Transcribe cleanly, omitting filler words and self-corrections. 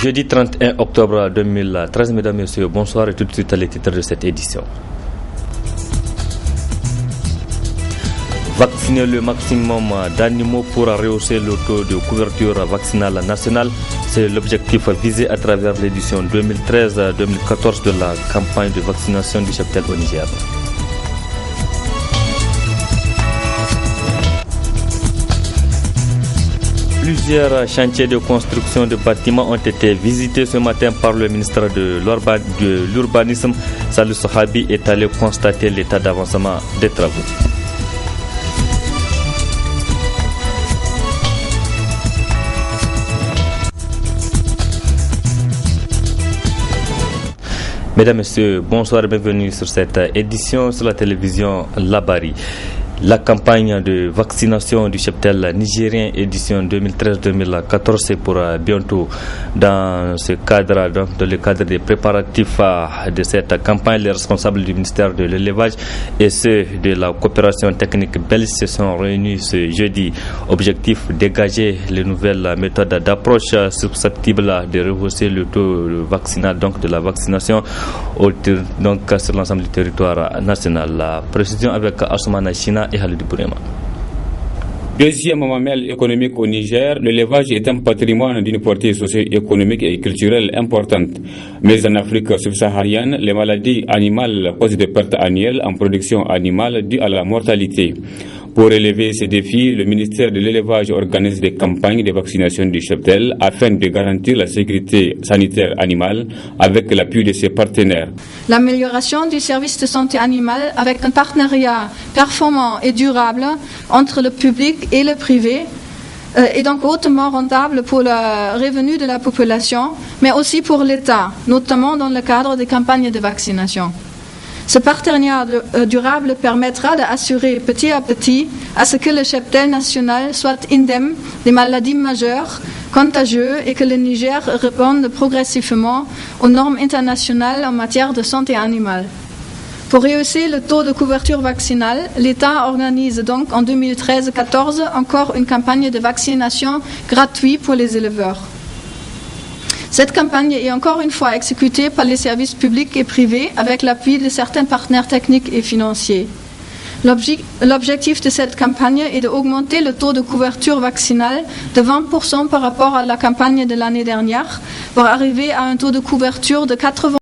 Jeudi 31 octobre 2013, mesdames et messieurs, bonsoir et tout de suite à les titres de cette édition. Vacciner le maximum d'animaux pour rehausser le taux de couverture vaccinale nationale, c'est l'objectif visé à travers l'édition 2013-2014 de la campagne de vaccination du cheptel au Niger. Plusieurs chantiers de construction de bâtiments ont été visités ce matin par le ministre de l'Urbanisme. Salou Sahabi est allé constater l'état d'avancement des travaux. Mesdames, Messieurs, bonsoir et bienvenue sur cette édition sur la télévision Labari. La campagne de vaccination du cheptel nigérien édition 2013-2014, c'est pour bientôt. Dans ce cadre, dans le cadre des préparatifs de cette campagne, les responsables du ministère de l'élevage et ceux de la coopération technique belge se sont réunis ce jeudi. Objectif, dégager les nouvelles méthodes d'approche susceptibles de rehausser le taux vaccinal, donc de la vaccination donc sur l'ensemble du territoire national. La précision avec Assoumana China et Halid Bourema. Deuxième mamelle économique au Niger, l'élevage est un patrimoine d'une portée socio-économique et culturelle importante. Mais en Afrique subsaharienne, les maladies animales causent des pertes annuelles en production animale dues à la mortalité. Pour relever ces défis, le ministère de l'élevage organise des campagnes de vaccination du cheptel afin de garantir la sécurité sanitaire animale avec l'appui de ses partenaires. L'amélioration du service de santé animale avec un partenariat performant et durable entre le public et le privé est donc hautement rentable pour le revenu de la population, mais aussi pour l'État, notamment dans le cadre des campagnes de vaccination. Ce partenariat durable permettra d'assurer petit à petit à ce que le cheptel national soit indemne des maladies majeures, contagieuses et que le Niger réponde progressivement aux normes internationales en matière de santé animale. Pour rehausser le taux de couverture vaccinale, l'État organise donc en 2013-14 encore une campagne de vaccination gratuite pour les éleveurs. Cette campagne est encore une fois exécutée par les services publics et privés avec l'appui de certains partenaires techniques et financiers. L'objectif de cette campagne est d'augmenter le taux de couverture vaccinale de 20% par rapport à la campagne de l'année dernière pour arriver à un taux de couverture de 80%.